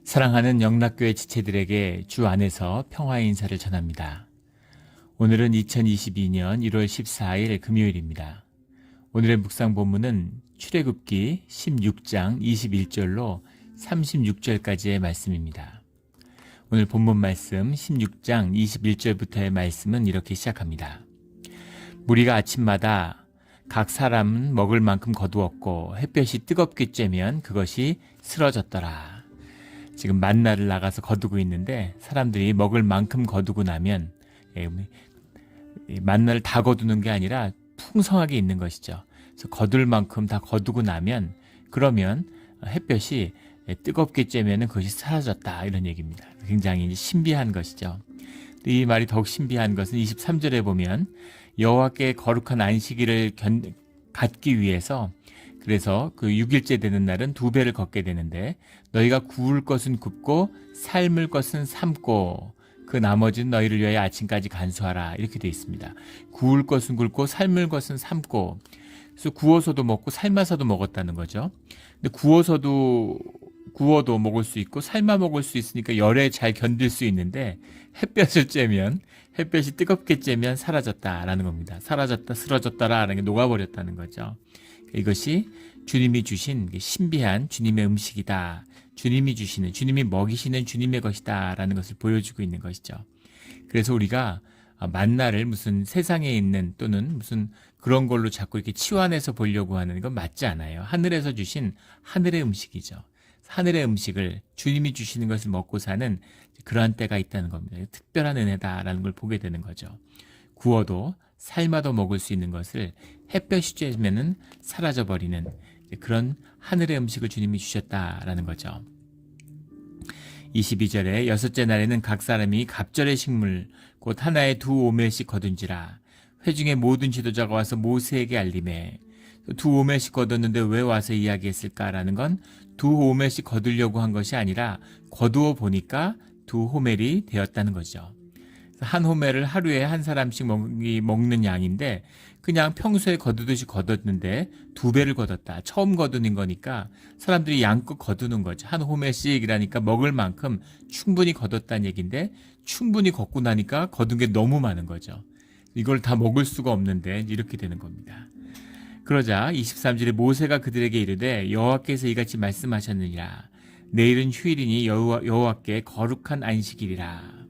사랑하는 영락교회 지체들에게 주 안에서 평화의 인사를 전합니다. 오늘은 2022년 1월 14일 금요일입니다. 오늘의 묵상 본문은 출애굽기 16장 21절로 36절까지의 말씀입니다. 오늘 본문 말씀 16장 21절부터의 말씀은 이렇게 시작합니다. 무리가 아침마다 각 사람은 먹을 만큼 거두었고 햇볕이 뜨겁게 쬐면 그것이 쓰러졌더라. 지금 만나를 나가서 거두고 있는데 사람들이 먹을 만큼 거두고 나면 만나를 다 거두는 게 아니라 풍성하게 있는 것이죠. 그래서 거둘 만큼 다 거두고 나면 그러면 햇볕이 뜨겁게 쬐면 그것이 사라졌다 이런 얘기입니다. 굉장히 신비한 것이죠. 이 말이 더욱 신비한 것은 23절에 보면 여호와께 거룩한 안식일을 갖기 위해서 그래서 그 6일째 되는 날은 2배를 걷게 되는데 너희가 구울 것은 굽고 삶을 것은 삶고 그 나머지는 너희를 위하여 아침까지 간수하라 이렇게 되어 있습니다. 구울 것은 굽고 삶을 것은 삶고 그래서 구워서도 먹고 삶아서도 먹었다는 거죠. 근데 구워도 먹을 수 있고 삶아 먹을 수 있으니까 열에 잘 견딜 수 있는데 햇볕이 뜨겁게 쬐면 사라졌다라는 겁니다. 사라졌다 쓰러졌다라는 게 녹아버렸다는 거죠. 이것이 주님이 주신 신비한 주님의 음식이다. 주님이 먹이시는 주님의 것이다 라는 것을 보여주고 있는 것이죠. 그래서 우리가 만나를 무슨 세상에 있는 또는 무슨 그런 걸로 자꾸 이렇게 치환해서 보려고 하는 건 맞지 않아요. 하늘에서 주신 하늘의 음식이죠. 하늘의 음식을 주님이 주시는 것을 먹고 사는 그러한 때가 있다는 겁니다. 특별한 은혜다라는 걸 보게 되는 거죠. 구워도 삶아도 먹을 수 있는 것을 햇볕이 쬐면은 사라져버리는 그런 하늘의 음식을 주님이 주셨다라는 거죠. 22절에 여섯째 날에는 각 사람이 갑절의 식물 곧 하나에 2오멜씩 거둔지라. 회중의 모든 지도자가 와서 모세에게 알림해. 2오멜씩 거뒀는데 왜 와서 이야기했을까라는 건 2오멜씩 거두려고 한 것이 아니라 거두어 보니까 2호멜이 되었다는 거죠. 한 호멜을 하루에 한 사람씩 먹는 양인데 그냥 평소에 거두듯이 거뒀는데 2배를 거뒀다. 처음 거두는 거니까 사람들이 양껏 거두는 거죠. 한 호멜씩이라니까 먹을 만큼 충분히 거뒀다는 얘기인데 충분히 걷고 나니까 거둔 게 너무 많은 거죠. 이걸 다 먹을 수가 없는데 이렇게 되는 겁니다. 그러자 23절에 모세가 그들에게 이르되 여호와께서 이같이 말씀하셨느니라. 내일은 휴일이니 여호와께 거룩한 안식일이라.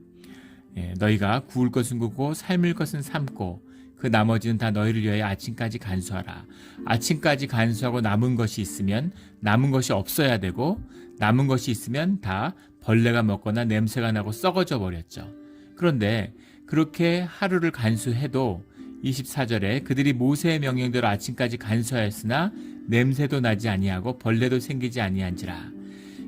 너희가 구울 것은 굽고 삶을 것은 삶고 그 나머지는 다 너희를 위하여 아침까지 간수하라. 아침까지 간수하고 남은 것이 있으면 남은 것이 없어야 되고 남은 것이 있으면 다 벌레가 먹거나 냄새가 나고 썩어져 버렸죠. 그런데 그렇게 하루를 간수해도 24절에 그들이 모세의 명령대로 아침까지 간수하였으나 냄새도 나지 아니하고 벌레도 생기지 아니한지라.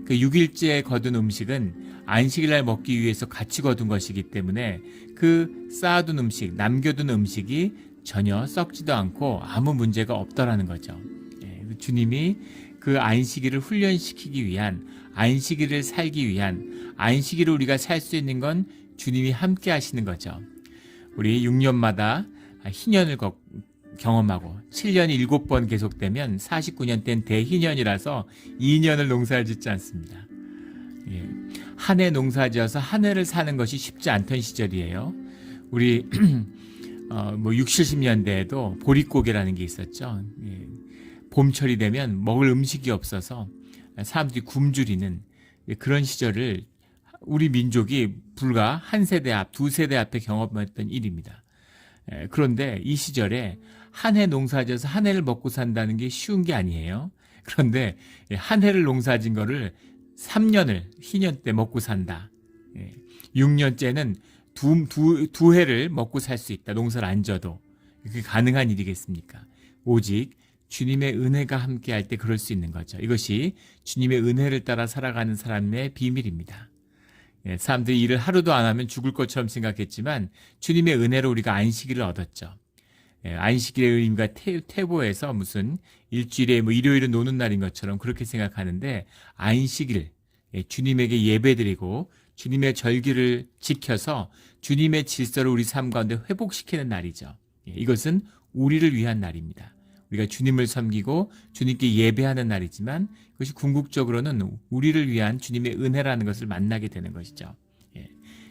그 6일째에 거둔 음식은 안식일날 먹기 위해서 같이 거둔 것이기 때문에 그 쌓아둔 음식, 남겨둔 음식이 전혀 썩지도 않고 아무 문제가 없더라는 거죠. 주님이 그 안식일을 훈련시키기 위한, 안식일을 살기 위한, 안식일을 우리가 살 수 있는 건 주님이 함께 하시는 거죠. 우리 6년마다 희년을 경험하고 7년이 7번 계속되면 49년 된 대희년이라서 2년을 농사를 짓지 않습니다. 한 해 농사 지어서 한 해를 사는 것이 쉽지 않던 시절이에요. 우리 60, 70년대에도 보릿고개라는 게 있었죠. 봄철이 되면 먹을 음식이 없어서 사람들이 굶주리는 그런 시절을 우리 민족이 불과 한 세대 앞, 두 세대 앞에 경험했던 일입니다. 그런데 이 시절에 한 해 농사 지어서 한 해를 먹고 산다는 게 쉬운 게 아니에요. 그런데 한 해를 농사 진 거를 3년을 희년 때 먹고 산다. 6년째는 두 해를 먹고 살 수 있다. 농사를 안 져도. 그게 가능한 일이겠습니까? 오직 주님의 은혜가 함께 할 때 그럴 수 있는 거죠. 이것이 주님의 은혜를 따라 살아가는 사람의 비밀입니다. 사람들이 일을 하루도 안 하면 죽을 것처럼 생각했지만 주님의 은혜로 우리가 안식일을 얻었죠. 안식일의 의미가 태보에서 무슨 일주일에 일요일은 노는 날인 것처럼 그렇게 생각하는데 안식일, 주님에게 예배드리고 주님의 절기를 지켜서 주님의 질서를 우리 삶 가운데 회복시키는 날이죠. 이것은 우리를 위한 날입니다. 우리가 주님을 섬기고 주님께 예배하는 날이지만 그것이 궁극적으로는 우리를 위한 주님의 은혜라는 것을 만나게 되는 것이죠.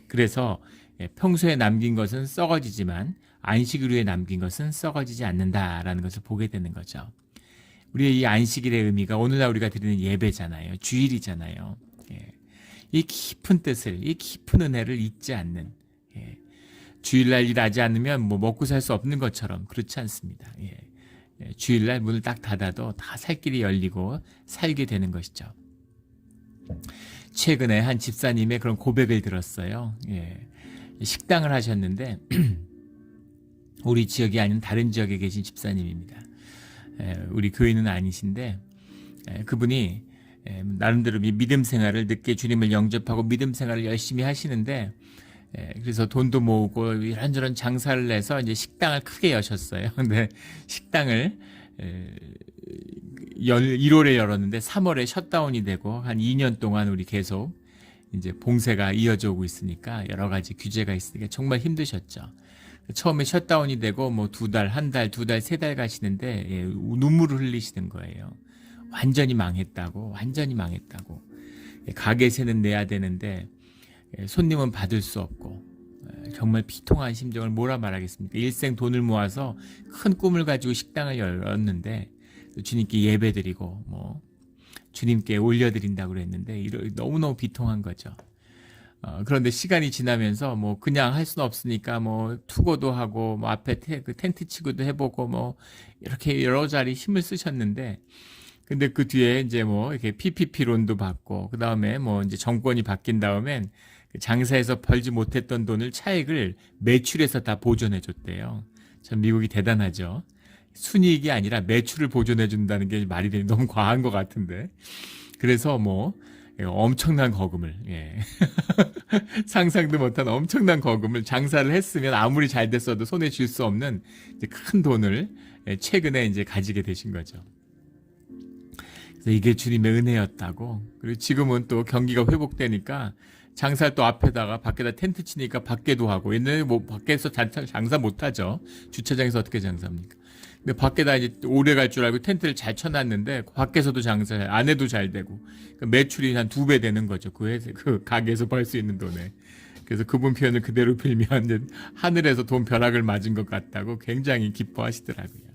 그래서 평소에 남긴 것은 썩어지지만 안식일 후에 남긴 것은 썩어지지 않는다라는 것을 보게 되는 거죠. 우리의 이 안식일의 의미가 오늘날 우리가 드리는 예배잖아요. 주일이잖아요. 이 깊은 뜻을, 이 깊은 은혜를 잊지 않는, 주일날 일하지 않으면 뭐 먹고 살 수 없는 것처럼 그렇지 않습니다. 주일날 문을 딱 닫아도 다 살 길이 열리고 살게 되는 것이죠. 최근에 한 집사님의 그런 고백을 들었어요. 식당을 하셨는데 우리 지역이 아닌 다른 지역에 계신 집사님입니다. 우리 교인은 아니신데 그분이 나름대로 믿음 생활을 늦게 주님을 영접하고 믿음 생활을 열심히 하시는데 그래서 돈도 모으고 이런저런 장사를 해서 이제 식당을 크게 여셨어요. 근데 식당을 1월에 열었는데 3월에 셧다운이 되고 한 2년 동안 우리 계속 이제 봉쇄가 이어져 오고 있으니까 여러 가지 규제가 있으니까 정말 힘드셨죠. 처음에 셧다운이 되고 뭐 2달, 1달, 2달, 3달 가시는데 눈물을 흘리시는 거예요. 완전히 망했다고. 가게세는 내야 되는데 손님은 받을 수 없고 정말 비통한 심정을 뭐라 말하겠습니까? 일생 돈을 모아서 큰 꿈을 가지고 식당을 열었는데 주님께 예배드리고 뭐 주님께 올려드린다고 그랬는데 너무너무 비통한 거죠. 그런데 시간이 지나면서 뭐 그냥 할 수는 없으니까 뭐 투고도 하고 뭐 앞에 텐트 치고도 해보고 뭐 이렇게 여러 자리 힘을 쓰셨는데 근데 그 뒤에 이제 뭐 이렇게 PPP 론도 받고 그 다음에 뭐 이제 정권이 바뀐 다음엔 장사에서 벌지 못했던 돈을 차익을 매출해서 다 보존해 줬대요. 참 미국이 대단하죠. 순이익이 아니라 매출을 보존해 준다는 게 말이 되니 너무 과한 것 같은데. 그래서 뭐 엄청난 거금을 상상도 못한 엄청난 거금을 장사를 했으면 아무리 잘 됐어도 손에 쥘 수 없는 이제 큰 돈을 최근에 이제 가지게 되신 거죠. 그래서 이게 주님의 은혜였다고. 그리고 지금은 또 경기가 회복되니까 장사를 또 앞에다가 밖에다 텐트 치니까 밖에도 하고 옛날에 뭐 밖에서 장사 못 하죠. 주차장에서 어떻게 장사합니까? 근데 밖에다 이제 오래 갈 줄 알고 텐트를 잘 쳐놨는데 밖에서도 장사해 안에도 잘 되고 그러니까 매출이 한 2배 되는 거죠. 그 가게에서 벌 수 있는 돈에. 그래서 그분 표현을 그대로 빌면 이제 하늘에서 돈 벼락을 맞은 것 같다고 굉장히 기뻐하시더라고요.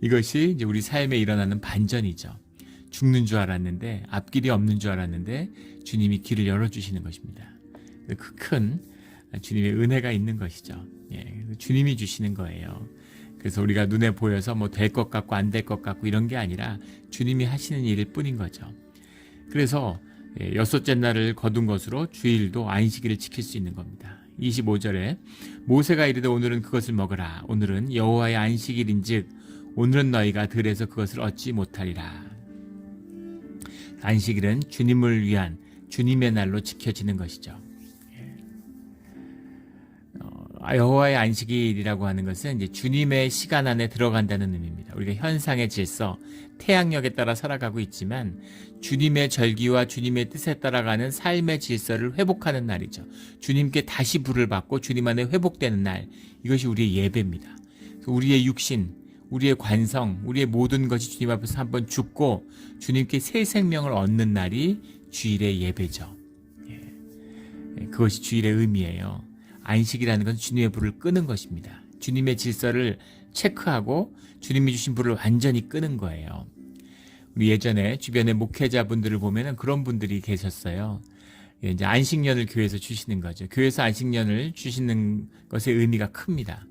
이것이 이제 우리 삶에 일어나는 반전이죠. 죽는 줄 알았는데 앞길이 없는 줄 알았는데 주님이 길을 열어주시는 것입니다. 그 큰 주님의 은혜가 있는 것이죠. 주님이 주시는 거예요. 그래서 우리가 눈에 보여서 뭐 될 것 같고 안 될 것 같고 이런 게 아니라 주님이 하시는 일일 뿐인 거죠. 그래서 6째 날을 거둔 것으로 주일도 안식일을 지킬 수 있는 겁니다. 25절에 모세가 이르되 오늘은 그것을 먹으라. 오늘은 여호와의 안식일인즉 오늘은 너희가 들에서 그것을 얻지 못하리라. 안식일은 주님을 위한 주님의 날로 지켜지는 것이죠. 여호와의 안식일이라고 하는 것은 이제 주님의 시간 안에 들어간다는 의미입니다. 우리가 현상의 질서, 태양력에 따라 살아가고 있지만 주님의 절기와 주님의 뜻에 따라가는 삶의 질서를 회복하는 날이죠. 주님께 다시 부를 받고 주님 안에 회복되는 날, 이것이 우리의 예배입니다. 우리의 육신, 우리의 관성, 우리의 모든 것이 주님 앞에서 한번 죽고 주님께 새 생명을 얻는 날이 주일의 예배죠. 그것이 주일의 의미예요. 안식이라는 건 주님의 불을 끄는 것입니다. 주님의 질서를 체크하고 주님이 주신 불을 완전히 끄는 거예요. 우리 예전에 주변의 목회자분들을 보면은 그런 분들이 계셨어요. 이제 안식년을 교회에서 주시는 거죠. 교회에서 안식년을 주시는 것의 의미가 큽니다.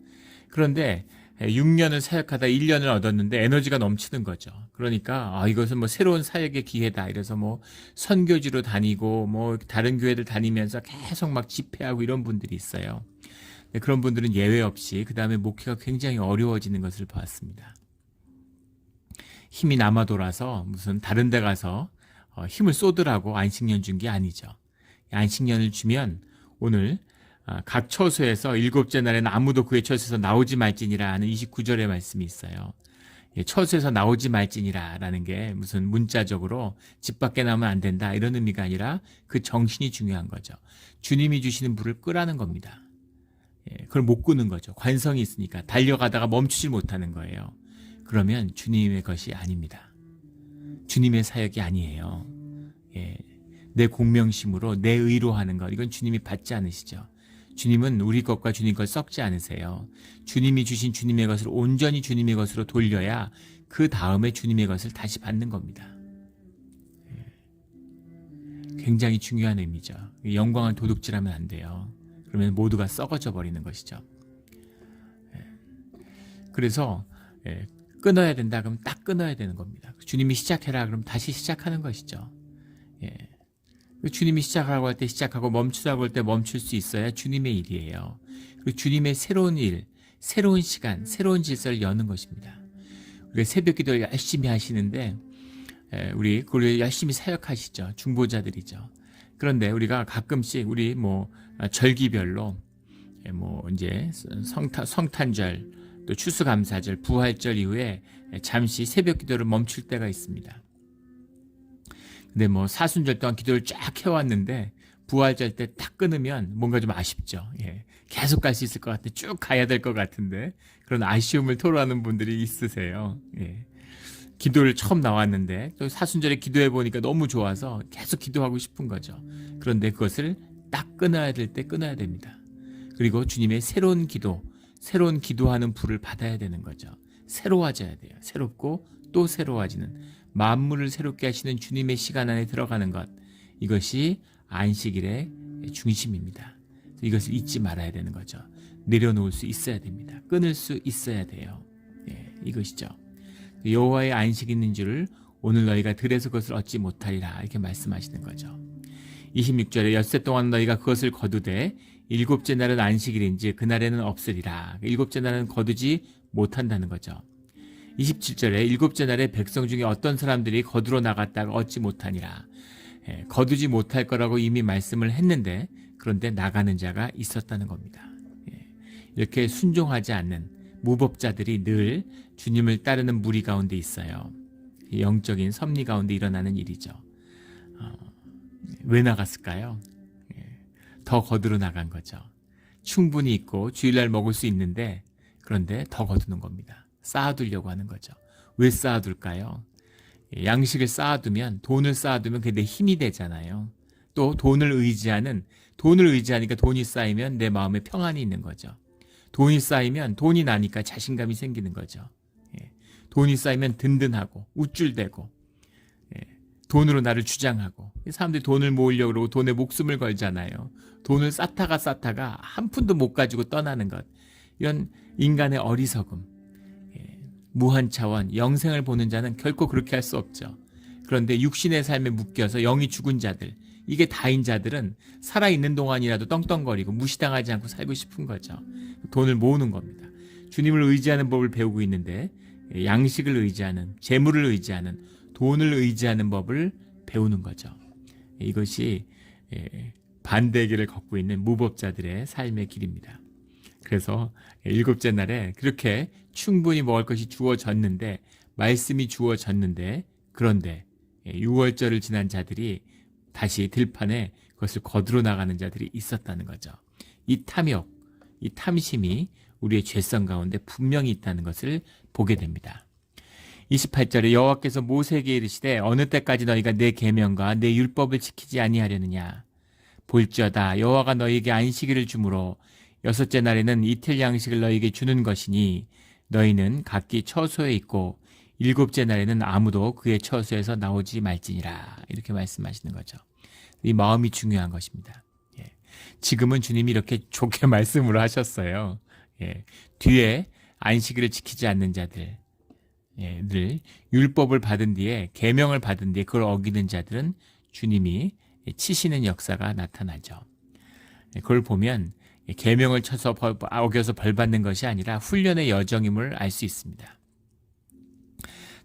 그런데 6년을 사역하다 1년을 얻었는데 에너지가 넘치는 거죠. 그러니까 이것은 뭐 새로운 사역의 기회다. 이래서 뭐 선교지로 다니고 뭐 다른 교회들 다니면서 계속 막 집회하고 이런 분들이 있어요. 그런 분들은 예외 없이 그 다음에 목회가 굉장히 어려워지는 것을 보았습니다. 힘이 남아 돌아서 무슨 다른 데 가서 힘을 쏟으라고 안식년 준 게 아니죠. 안식년을 주면 오늘 각 처소에서 7째 날에는 아무도 그의 처소에서 나오지 말지니라 하는 29절의 말씀이 있어요. 처소에서 나오지 말지니라 라는 게 무슨 문자적으로 집 밖에 나오면 안 된다 이런 의미가 아니라 그 정신이 중요한 거죠. 주님이 주시는 불을 끄라는 겁니다. 그걸 못 끄는 거죠. 관성이 있으니까 달려가다가 멈추질 못하는 거예요. 그러면 주님의 것이 아닙니다. 주님의 사역이 아니에요. 예. 내 공명심으로 내 의로 하는 것, 이건 주님이 받지 않으시죠. 주님은 우리 것과 주님 것 섞지 않으세요. 주님이 주신 주님의 것을 온전히 주님의 것으로 돌려야 그 다음에 주님의 것을 다시 받는 겁니다. 굉장히 중요한 의미죠. 영광을 도둑질하면 안 돼요. 그러면 모두가 썩어져 버리는 것이죠. 그래서 끊어야 된다 그러면 딱 끊어야 되는 겁니다. 주님이 시작해라 그럼 다시 시작하는 것이죠. 주님이 시작하라고 할 때 시작하고 멈추라고 할 때 멈출 수 있어야 주님의 일이에요. 그리고 주님의 새로운 일, 새로운 시간, 새로운 질서를 여는 것입니다. 우리가 새벽 기도를 열심히 하시는데 우리 열심히 사역하시죠. 중보자들이죠. 그런데 우리가 가끔씩 우리 절기별로 이제 성탄절, 또 추수감사절, 부활절 이후에 잠시 새벽 기도를 멈출 때가 있습니다. 근데 사순절 동안 기도를 쫙 해왔는데 부활절 때 딱 끊으면 뭔가 좀 아쉽죠. 계속 갈 수 있을 것 같아. 쭉 가야 될 것 같은데 그런 아쉬움을 토로하는 분들이 있으세요. 기도를 처음 나왔는데 또 사순절에 기도해 보니까 너무 좋아서 계속 기도하고 싶은 거죠. 그런데 그것을 딱 끊어야 될 때 끊어야 됩니다. 그리고 주님의 새로운 기도하는 불을 받아야 되는 거죠. 새로워져야 돼요. 새롭고 또 새로워지는, 만물을 새롭게 하시는 주님의 시간 안에 들어가는 것, 이것이 안식일의 중심입니다. 이것을 잊지 말아야 되는 거죠. 내려놓을 수 있어야 됩니다. 끊을 수 있어야 돼요. 이것이죠. 여호와의 안식이 있는 줄을 오늘 너희가 들에서 그것을 얻지 못하리라, 이렇게 말씀하시는 거죠. 26절에 엿새 동안 너희가 그것을 거두되 일곱째 날은 안식일인지 그날에는 없으리라. 일곱째 날은 거두지 못한다는 거죠. 27절에 일곱째 날에 백성 중에 어떤 사람들이 거두러 나갔다가 얻지 못하니라. 거두지 못할 거라고 이미 말씀을 했는데 그런데 나가는 자가 있었다는 겁니다. 이렇게 순종하지 않는 무법자들이 늘 주님을 따르는 무리 가운데 있어요. 영적인 섭리 가운데 일어나는 일이죠. 왜 나갔을까요? 더 거두러 나간 거죠. 충분히 있고 주일날 먹을 수 있는데 그런데 더 거두는 겁니다. 쌓아두려고 하는 거죠. 왜 쌓아둘까요? 양식을 쌓아두면, 돈을 쌓아두면 그게 내 힘이 되잖아요. 또 돈을 의지하니까 돈이 쌓이면 내 마음에 평안이 있는 거죠. 돈이 쌓이면 돈이 나니까 자신감이 생기는 거죠. 돈이 쌓이면 든든하고 우쭐대고 돈으로 나를 주장하고, 사람들이 돈을 모으려고 그러고 돈에 목숨을 걸잖아요. 돈을 쌓다가 한 푼도 못 가지고 떠나는 것, 이런 인간의 어리석음, 무한 차원 영생을 보는 자는 결코 그렇게 할 수 없죠. 그런데 육신의 삶에 묶여서 영이 죽은 자들, 이게 다인 자들은 살아있는 동안이라도 떵떵거리고 무시당하지 않고 살고 싶은 거죠. 돈을 모으는 겁니다. 주님을 의지하는 법을 배우고 있는데 양식을 의지하는, 재물을 의지하는, 돈을 의지하는 법을 배우는 거죠. 이것이 반대의 길을 걷고 있는 무법자들의 삶의 길입니다. 그래서 일곱째 날에 그렇게 충분히 먹을 것이 주어졌는데, 말씀이 주어졌는데, 그런데 6월절을 지난 자들이 다시 들판에 그것을 거두러 나가는 자들이 있었다는 거죠. 이 탐욕, 이 탐심이 우리의 죄성 가운데 분명히 있다는 것을 보게 됩니다. 28절에 여호와께서 모세에게 이르시되 어느 때까지 너희가 내 계명과 내 율법을 지키지 아니하려느냐. 볼지어다 여호와가 너희에게 안식일을 주므로 여섯째 날에는 이틀 양식을 너희에게 주는 것이니 너희는 각기 처소에 있고 일곱째 날에는 아무도 그의 처소에서 나오지 말지니라. 이렇게 말씀하시는 거죠. 이 마음이 중요한 것입니다. 지금은 주님이 이렇게 좋게 말씀을 하셨어요. 뒤에 안식일을 지키지 않는 자들, 늘 율법을 받은 뒤에, 계명을 받은 뒤에 그걸 어기는 자들은 주님이 치시는 역사가 나타나죠. 그걸 보면 계명을 쳐서 어겨서 벌 받는 것이 아니라 훈련의 여정임을 알 수 있습니다.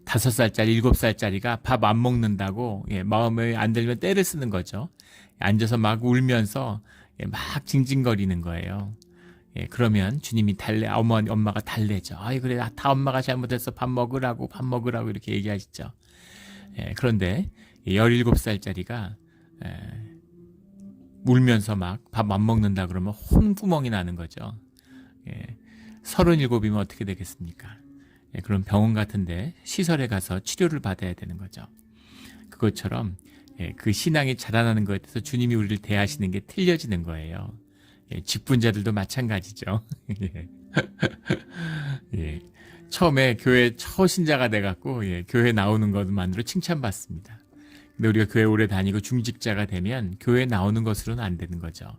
5살짜리, 7살짜리가 밥 안 먹는다고 마음에 안 들면 떼를 쓰는 거죠. 앉아서 막 울면서 막 징징거리는 거예요. 그러면 주님이 엄마가 달래죠. 아이 그래, 다 엄마가 잘못했어. 밥 먹으라고 이렇게 얘기하시죠. 그런데 17살짜리가 울면서 막 밥 안 먹는다 그러면 혼구멍이 나는 거죠. 37이면 어떻게 되겠습니까? 그런 병원 같은데 시설에 가서 치료를 받아야 되는 거죠. 그것처럼 그 신앙이 자라나는 것에 대해서 주님이 우리를 대하시는 게 틀려지는 거예요. 직분자들도 마찬가지죠. 예. 예. 처음에 교회 초신자가 돼갖고 교회 나오는 것만으로 칭찬받습니다. 근데 우리가 교회 오래 다니고 중직자가 되면 교회 나오는 것으로는 안 되는 거죠.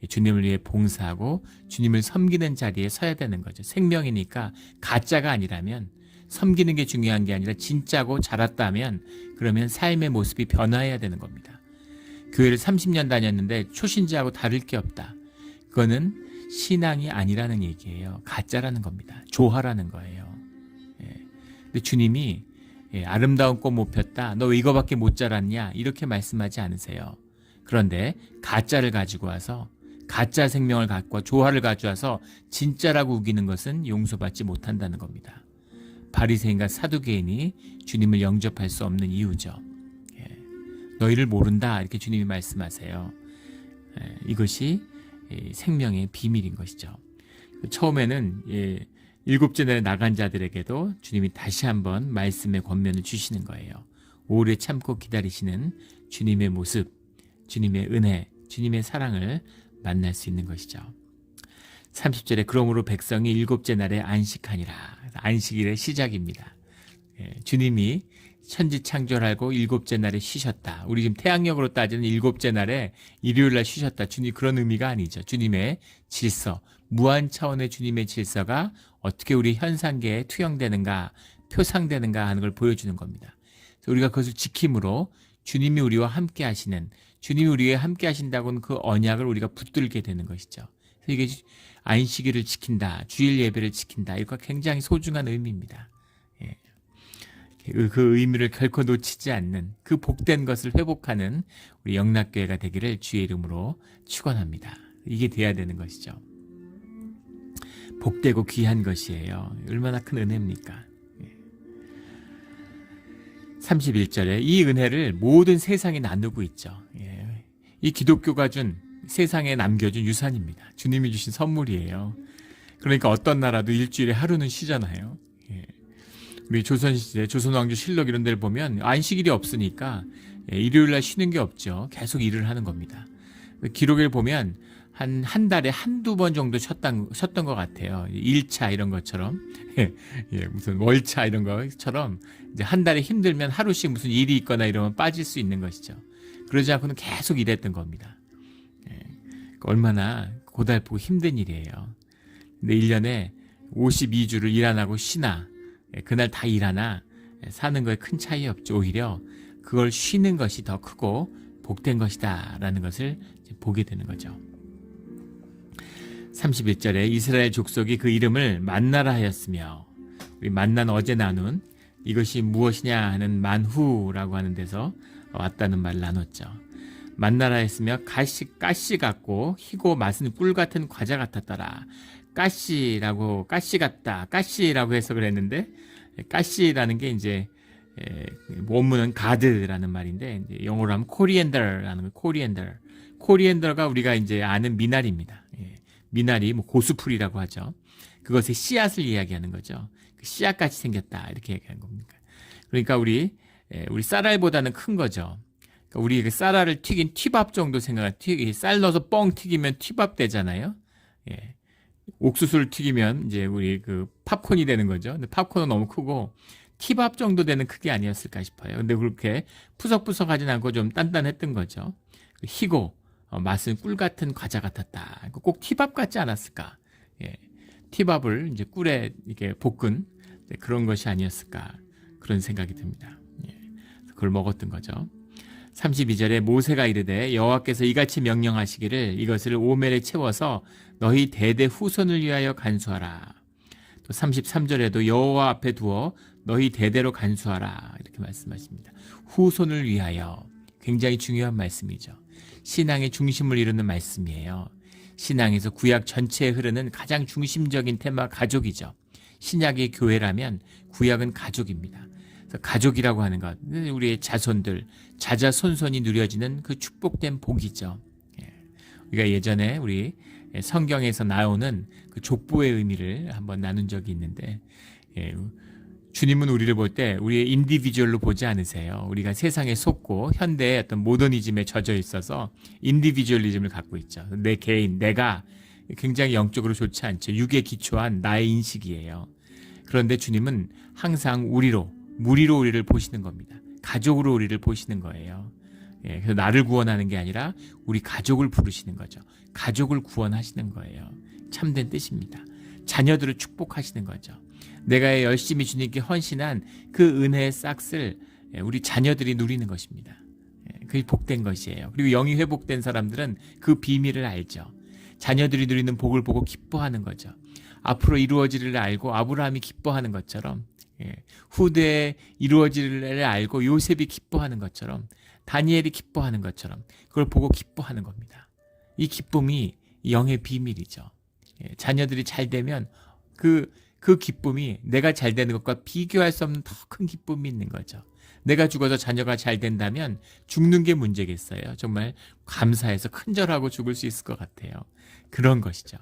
주님을 위해 봉사하고 주님을 섬기는 자리에 서야 되는 거죠. 생명이니까 가짜가 아니라면, 섬기는 게 중요한 게 아니라 진짜고 자랐다면, 그러면 삶의 모습이 변화해야 되는 겁니다. 교회를 30년 다녔는데 초신자하고 다를 게 없다. 그거는 신앙이 아니라는 얘기예요. 가짜라는 겁니다. 조화라는 거예요. 근데 주님이 아름다운 꽃 못 폈다, 너 왜 이거밖에 못 자랐냐, 이렇게 말씀하지 않으세요. 그런데 가짜를 가지고 와서, 가짜 생명을 갖고 조화를 가져와서 진짜라고 우기는 것은 용서받지 못한다는 겁니다. 바리새인과 사두개인이 주님을 영접할 수 없는 이유죠. 너희를 모른다, 이렇게 주님이 말씀하세요. 이것이 생명의 비밀인 것이죠. 처음에는 7째 날에 나간 자들에게도 주님이 다시 한번 말씀의 권면을 주시는 거예요. 오래 참고 기다리시는 주님의 모습, 주님의 은혜, 주님의 사랑을 만날 수 있는 것이죠. 30절에 그러므로 백성이 7째 날에 안식하니라. 안식일의 시작입니다. 주님이 천지 창조하고 7째 날에 쉬셨다. 우리 지금 태양력으로 따지는 7째 날에 일요일 날 쉬셨다. 주님, 그런 의미가 아니죠. 주님의 질서, 무한 차원의 주님의 질서가 어떻게 우리 현상계에 투영되는가, 표상되는가 하는 걸 보여주는 겁니다. 그래서 우리가 그것을 지킴으로 주님이 우리와 함께 하시는, 주님이 우리와 함께 하신다고는 그 언약을 우리가 붙들게 되는 것이죠. 그래서 이게 안식일을 지킨다, 주일 예배를 지킨다, 이거 굉장히 소중한 의미입니다. 그 의미를 결코 놓치지 않는, 그 복된 것을 회복하는 우리 영락교회가 되기를 주의 이름으로 축원합니다. 이게 돼야 되는 것이죠. 복되고 귀한 것이에요. 얼마나 큰 은혜입니까? 31절에 이 은혜를 모든 세상에 나누고 있죠. 이 기독교가 준, 세상에 남겨준 유산입니다. 주님이 주신 선물이에요. 그러니까 어떤 나라도 일주일에 하루는 쉬잖아요. 우리 조선시대 조선왕조 실록 이런 데를 보면 안식일이 없으니까 일요일날 쉬는 게 없죠. 계속 일을 하는 겁니다. 기록을 보면 한 달에 한두 번 정도 쉬었던 것 같아요. 1차 이런 것처럼, 무슨 월차 이런 것처럼 이제 한 달에 힘들면 하루씩 무슨 일이 있거나 이러면 빠질 수 있는 것이죠. 그러지 않고는 계속 일했던 겁니다. 얼마나 고달프고 힘든 일이에요. 근데 1년에 52주를 일 안 하고 쉬나, 그날 다 일하나 사는 거에 큰 차이 없죠. 오히려 그걸 쉬는 것이 더 크고 복된 것이다 라는 것을 보게 되는 거죠. 31절에 이스라엘 족속이 그 이름을 만나라 하였으며, 우리 만난 어제 나눈 이것이 무엇이냐 하는 만후라고 하는 데서 왔다는 말을 나눴죠. 만나라 했으며 가시 같고 희고 맛은 꿀 같은 과자 같았더라. 가시 같다, 가시라고 해석을 했는데, 가시라는 게 이제 원문은 가드라는 말인데, 이제 영어로 하면 코리앤더라는 거. 코리앤더가 우리가 이제 아는 미나리입니다. 미나리, 고수풀이라고 하죠. 그것의 씨앗을 이야기하는 거죠. 그 씨앗같이 생겼다, 이렇게 얘기하는 겁니다. 그러니까 우리 쌀알보다는 큰 거죠. 그러니까 우리 그 쌀알을 튀긴 튀밥 정도 쌀 넣어서 뻥 튀기면 튀밥 되잖아요. 옥수수를 튀기면 이제 우리 그 팝콘이 되는 거죠. 근데 팝콘은 너무 크고 티밥 정도 되는 크기 아니었을까 싶어요. 근데 그렇게 푸석푸석하진 않고 좀 단단했던 거죠. 희고 맛은 꿀 같은 과자 같았다. 꼭 티밥 같지 않았을까? 티밥을 이제 꿀에 이렇게 볶은 그런 것이 아니었을까? 그런 생각이 듭니다. 그걸 먹었던 거죠. 32절에 모세가 이르되 여호와께서 이같이 명령하시기를 이것을 오멜에 채워서 너희 대대 후손을 위하여 간수하라. 또 33절에도 여호와 앞에 두어 너희 대대로 간수하라, 이렇게 말씀하십니다. 후손을 위하여, 굉장히 중요한 말씀이죠. 신앙의 중심을 이루는 말씀이에요. 신앙에서 구약 전체에 흐르는 가장 중심적인 테마 가족이죠. 신약의 교회라면 구약은 가족입니다. 그래서 가족이라고 하는 것, 우리의 자손들, 자자손손이 누려지는 그 축복된 복이죠. 우리가 예전에 우리 성경에서 나오는 그 족보의 의미를 한번 나눈 적이 있는데, 주님은 우리를 볼 때 우리의 인디비주얼로 보지 않으세요. 우리가 세상에 속고 현대의 어떤 모더니즘에 젖어 있어서 인디비주얼리즘을 갖고 있죠. 내 개인, 내가 굉장히 영적으로 좋지 않죠. 육에 기초한 나의 인식이에요. 그런데 주님은 항상 무리로 우리를 보시는 겁니다. 가족으로 우리를 보시는 거예요. 그래서 나를 구원하는 게 아니라 우리 가족을 부르시는 거죠. 가족을 구원하시는 거예요. 참된 뜻입니다. 자녀들을 축복하시는 거죠. 내가 열심히 주님께 헌신한 그 은혜의 싹을 우리 자녀들이 누리는 것입니다. 그게 복된 것이에요. 그리고 영이 회복된 사람들은 그 비밀을 알죠. 자녀들이 누리는 복을 보고 기뻐하는 거죠. 앞으로 이루어지리를 알고 아브라함이 기뻐하는 것처럼, 후대에 이루어지리를 알고 요셉이 기뻐하는 것처럼, 다니엘이 기뻐하는 것처럼 그걸 보고 기뻐하는 겁니다. 이 기쁨이 영의 비밀이죠. 자녀들이 잘 되면 그 기쁨이 내가 잘 되는 것과 비교할 수 없는 더 큰 기쁨이 있는 거죠. 내가 죽어서 자녀가 잘 된다면 죽는 게 문제겠어요. 정말 감사해서 큰절하고 죽을 수 있을 것 같아요. 그런 것이죠.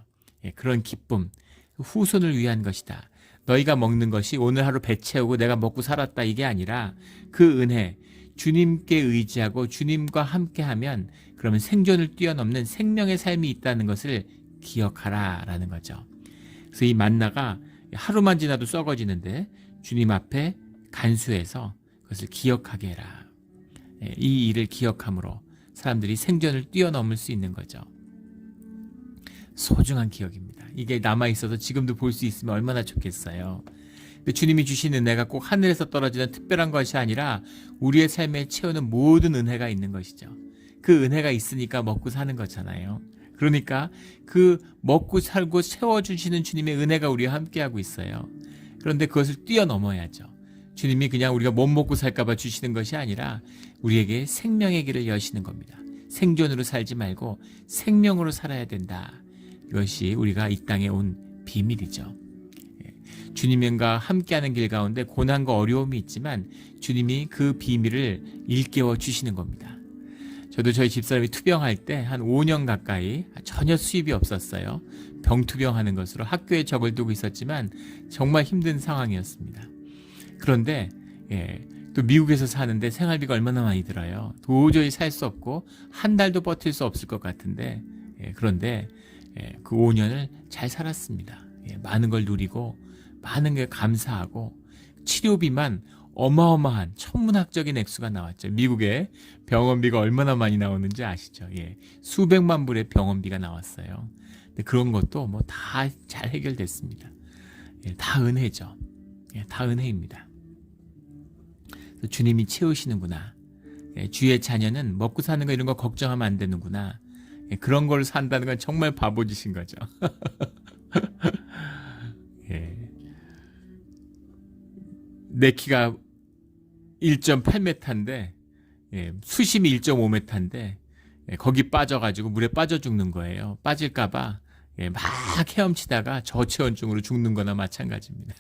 그런 기쁨, 후손을 위한 것이다. 너희가 먹는 것이 오늘 하루 배 채우고 내가 먹고 살았다 이게 아니라 그 은혜, 주님께 의지하고 주님과 함께하면 그러면 생존을 뛰어넘는 생명의 삶이 있다는 것을 기억하라 라는 거죠. 그래서 이 만나가 하루만 지나도 썩어지는데 주님 앞에 간수해서 그것을 기억하게 해라. 이 일을 기억함으로 사람들이 생존을 뛰어넘을 수 있는 거죠. 소중한 기억입니다. 이게 남아있어서 지금도 볼 수 있으면 얼마나 좋겠어요. 근데 주님이 주신 은혜가 꼭 하늘에서 떨어지는 특별한 것이 아니라 우리의 삶에 채우는 모든 은혜가 있는 것이죠. 그 은혜가 있으니까 먹고 사는 거잖아요. 그러니까 그 먹고 살고 채워주시는 주님의 은혜가 우리와 함께하고 있어요. 그런데 그것을 뛰어넘어야죠. 주님이 그냥 우리가 못 먹고 살까봐 주시는 것이 아니라 우리에게 생명의 길을 여시는 겁니다. 생존으로 살지 말고 생명으로 살아야 된다. 이것이 우리가 이 땅에 온 비밀이죠. 주님과 함께하는 길 가운데 고난과 어려움이 있지만 주님이 그 비밀을 일깨워 주시는 겁니다. 저도 저희 집사람이 투병할 때 한 5년 가까이 전혀 수입이 없었어요. 병투병하는 것으로 학교에 적을 두고 있었지만 정말 힘든 상황이었습니다. 그런데 또 미국에서 사는데 생활비가 얼마나 많이 들어요. 도저히 살 수 없고 한 달도 버틸 수 없을 것 같은데 그런데 그 5년을 잘 살았습니다. 많은 걸 누리고 많은 게 감사하고 치료비만 어마어마한 천문학적인 액수가 나왔죠. 미국에 병원비가 얼마나 많이 나오는지 아시죠? 수백만 불의 병원비가 나왔어요. 근데 그런 것도 뭐 다 잘 해결됐습니다. 다 은혜죠. 다 은혜입니다. 주님이 채우시는구나. 주의 자녀는 먹고 사는 거 이런 거 걱정하면 안 되는구나. 그런 걸 산다는 건 정말 바보짓인 거죠. 내 키가 1.8m인데 수심이 1.5m인데 거기 빠져가지고 물에 빠져 죽는 거예요. 빠질까봐 막 헤엄치다가 저체온증으로 죽는 거나 마찬가지입니다.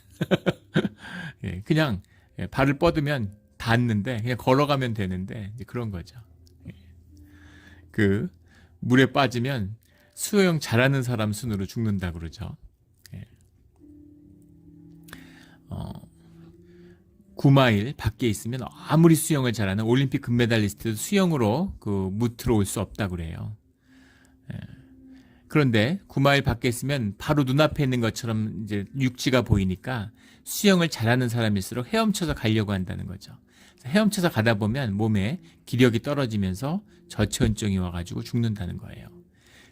그냥 발을 뻗으면 닿는데 그냥 걸어가면 되는데 이제 그런 거죠. 그 물에 빠지면 수영 잘하는 사람 순으로 죽는다 그러죠. 9마일 밖에 있으면 아무리 수영을 잘하는 올림픽 금메달리스트도 수영으로 그 무트로 올 수 없다 그래요. 그런데 9마일 밖에 있으면 바로 눈앞에 있는 것처럼 이제 육지가 보이니까 수영을 잘하는 사람일수록 헤엄쳐서 가려고 한다는 거죠. 헤엄쳐서 가다 보면 몸에 기력이 떨어지면서 저체온증이 와가지고 죽는다는 거예요.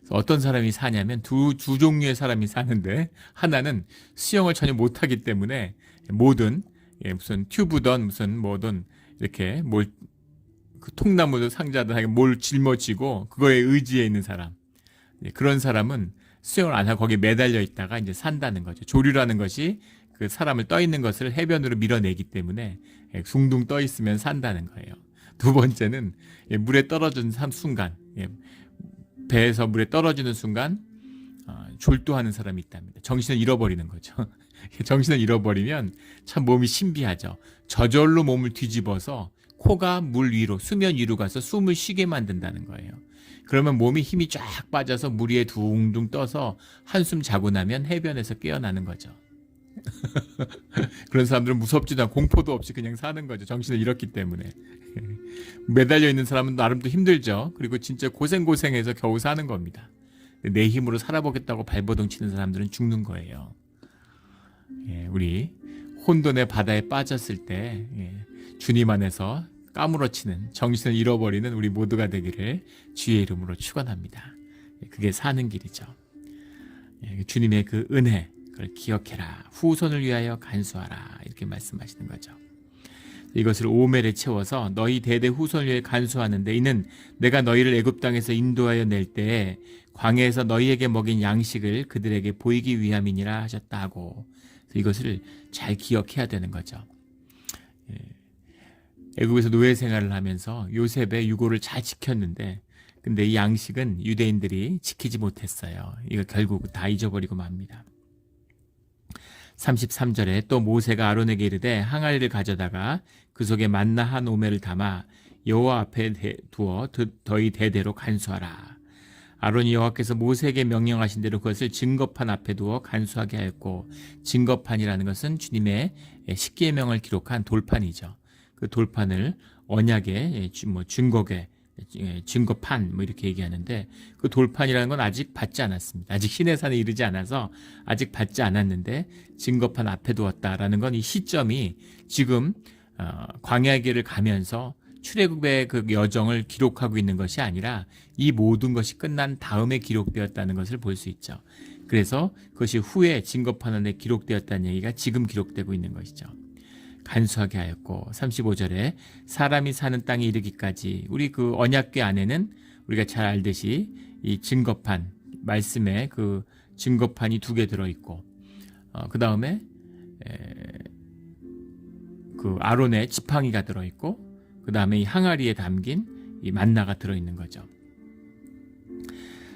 그래서 어떤 사람이 사냐면 두 종류의 사람이 사는데 하나는 수영을 전혀 못하기 때문에 뭐든 무슨 튜브든 무슨 뭐든 이렇게 그 통나무도 상자든 뭘 짊어지고 그거에 의지해 있는 사람. 그런 사람은 수영을 안 하고 거기에 매달려 있다가 이제 산다는 거죠. 조류라는 것이 그 사람을 떠 있는 것을 해변으로 밀어내기 때문에 둥둥 떠 있으면 산다는 거예요. 두 번째는 물에 떨어지는 순간, 배에서 물에 떨어지는 순간 졸도하는 사람이 있답니다. 정신을 잃어버리는 거죠. 정신을 잃어버리면 참 몸이 신비하죠. 저절로 몸을 뒤집어서 코가 물 위로, 수면 위로 가서 숨을 쉬게 만든다는 거예요. 그러면 몸이 힘이 쫙 빠져서 물 위에 둥둥 떠서 한숨 자고 나면 해변에서 깨어나는 거죠. 그런 사람들은 무섭지도 않고 공포도 없이 그냥 사는 거죠. 정신을 잃었기 때문에. 매달려 있는 사람은 나름 또 힘들죠. 그리고 진짜 고생해서 겨우 사는 겁니다. 내 힘으로 살아보겠다고 발버둥 치는 사람들은 죽는 거예요. 우리 혼돈의 바다에 빠졌을 때 주님 안에서 까무러치는, 정신을 잃어버리는 우리 모두가 되기를 주의 이름으로 축원합니다. 그게 사는 길이죠. 주님의 그 은혜, 그걸 기억해라. 후손을 위하여 간수하라. 이렇게 말씀하시는 거죠. 이것을 오멜에 채워서 너희 대대 후손을 위해 간수하는데 이는 내가 너희를 애굽 땅에서 인도하여 낼 때에 광야에서 너희에게 먹인 양식을 그들에게 보이기 위함이니라 하셨다 하고, 이것을 잘 기억해야 되는 거죠. 애굽에서 노예 생활을 하면서 요셉의 유고를 잘 지켰는데, 근데 이 양식은 유대인들이 지키지 못했어요. 이거 결국 다 잊어버리고 맙니다. 33절에 또 모세가 아론에게 이르되 항아리를 가져다가 그 속에 만나 한 오멜을 담아 여호와 앞에 두어 너희 대대로 간수하라. 아론이 여호와께서 모세에게 명령하신 대로 그것을 증거판 앞에 두어 간수하게 하였고, 증거판이라는 것은 주님의 십계명을 기록한 돌판이죠. 그 돌판을 언약의 증거궤, 증거판 이렇게 얘기하는데, 그 돌판이라는 건 아직 받지 않았습니다. 아직 시내산에 이르지 않아서 아직 받지 않았는데 증거판 앞에 두었다라는 건 이 시점이 지금 광야의 길을 가면서 출애굽의 그 여정을 기록하고 있는 것이 아니라 이 모든 것이 끝난 다음에 기록되었다는 것을 볼 수 있죠. 그래서 그것이 후에 증거판 안에 기록되었다는 얘기가 지금 기록되고 있는 것이죠. 간수하게 하였고, 35절에 사람이 사는 땅에 이르기까지, 우리 그 언약궤 안에는 우리가 잘 알듯이 이 증거판, 말씀의 그 증거판이 2개 들어있고, 그 다음에 그 아론의 지팡이가 들어있고, 그 다음에 이 항아리에 담긴 이 만나가 들어있는 거죠.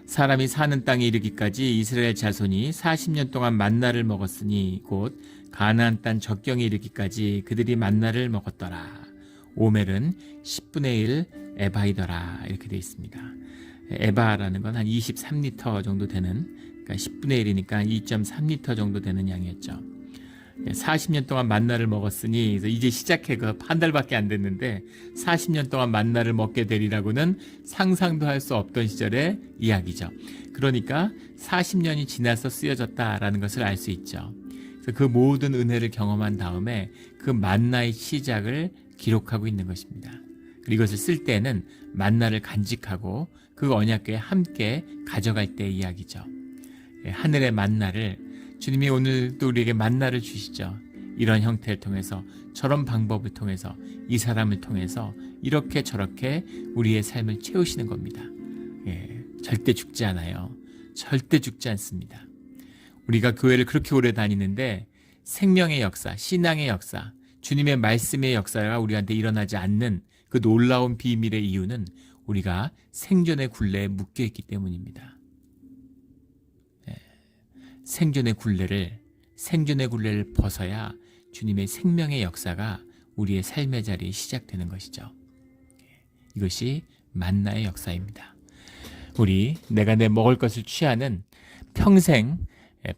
사람이 사는 땅에 이르기까지 이스라엘 자손이 40년 동안 만나를 먹었으니 곧 가나안 땅 적경에 이르기까지 그들이 만나를 먹었더라. 오멜은 10분의 1 에바이더라. 이렇게 되어 있습니다. 에바라는 건 한 23리터 정도 되는, 그러니까 10분의 1이니까 2.3리터 정도 되는 양이었죠. 40년 동안 만나를 먹었으니 이제 시작해 한 달밖에 안 됐는데 40년 동안 만나를 먹게 되리라고는 상상도 할 수 없던 시절의 이야기죠. 그러니까 40년이 지나서 쓰여졌다라는 것을 알 수 있죠. 그래서 그 모든 은혜를 경험한 다음에 그 만나의 시작을 기록하고 있는 것입니다. 그리고 이것을 쓸 때는 만나를 간직하고 그 언약궤에 함께 가져갈 때의 이야기죠. 하늘의 만나를, 주님이 오늘도 우리에게 만나를 주시죠. 이런 형태를 통해서, 저런 방법을 통해서, 이 사람을 통해서 이렇게 저렇게 우리의 삶을 채우시는 겁니다. 절대 죽지 않아요. 절대 죽지 않습니다. 우리가 교회를 그렇게 오래 다니는데 생명의 역사, 신앙의 역사, 주님의 말씀의 역사가 우리한테 일어나지 않는 그 놀라운 비밀의 이유는 우리가 생존의 굴레에 묶여있기 때문입니다. 생존의 굴레를 벗어야 주님의 생명의 역사가 우리의 삶의 자리에 시작되는 것이죠. 이것이 만나의 역사입니다. 우리 내가 내 먹을 것을 취하는, 평생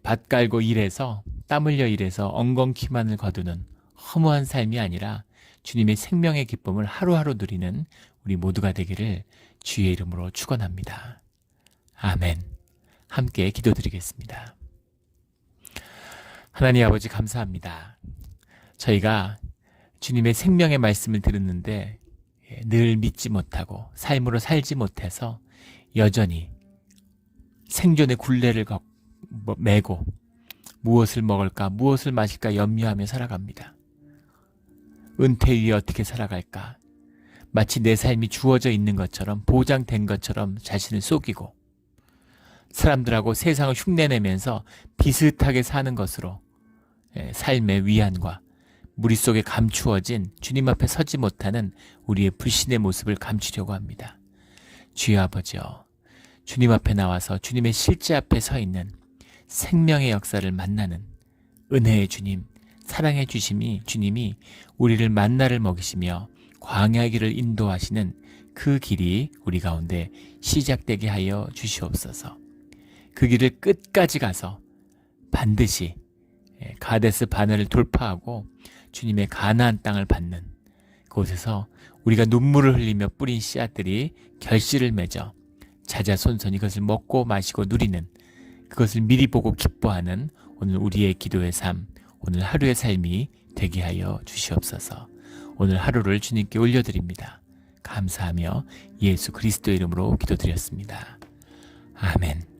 밭 갈고 일해서 땀 흘려 일해서 엉겅퀴만을 거두는 허무한 삶이 아니라 주님의 생명의 기쁨을 하루하루 누리는 우리 모두가 되기를 주의 이름으로 축원합니다. 아멘. 함께 기도드리겠습니다. 하나님 아버지, 감사합니다. 저희가 주님의 생명의 말씀을 들었는데 늘 믿지 못하고 삶으로 살지 못해서 여전히 생존의 굴레를 메고 무엇을 먹을까, 무엇을 마실까 염려하며 살아갑니다. 은퇴 위에 어떻게 살아갈까, 마치 내 삶이 주어져 있는 것처럼, 보장된 것처럼 자신을 속이고 사람들하고 세상을 흉내내면서 비슷하게 사는 것으로 삶의 위안과 무릿속에 감추어진 주님 앞에 서지 못하는 우리의 불신의 모습을 감추려고 합니다. 주여 아버지여, 주님 앞에 나와서 주님의 실제 앞에 서 있는 생명의 역사를 만나는 은혜의 주님, 사랑의 주님이 우리를 만나를 먹이시며 광야의 길을 인도하시는 그 길이 우리 가운데 시작되게 하여 주시옵소서. 그 길을 끝까지 가서 반드시 가데스 바네를 돌파하고 주님의 가나안 땅을 받는 그곳에서 우리가 눈물을 흘리며 뿌린 씨앗들이 결실을 맺어 자자손손 이것을 먹고 마시고 누리는 그것을 미리 보고 기뻐하는 오늘 우리의 기도의 삶, 오늘 하루의 삶이 되게 하여 주시옵소서. 오늘 하루를 주님께 올려드립니다. 감사하며 예수 그리스도의 이름으로 기도드렸습니다. 아멘.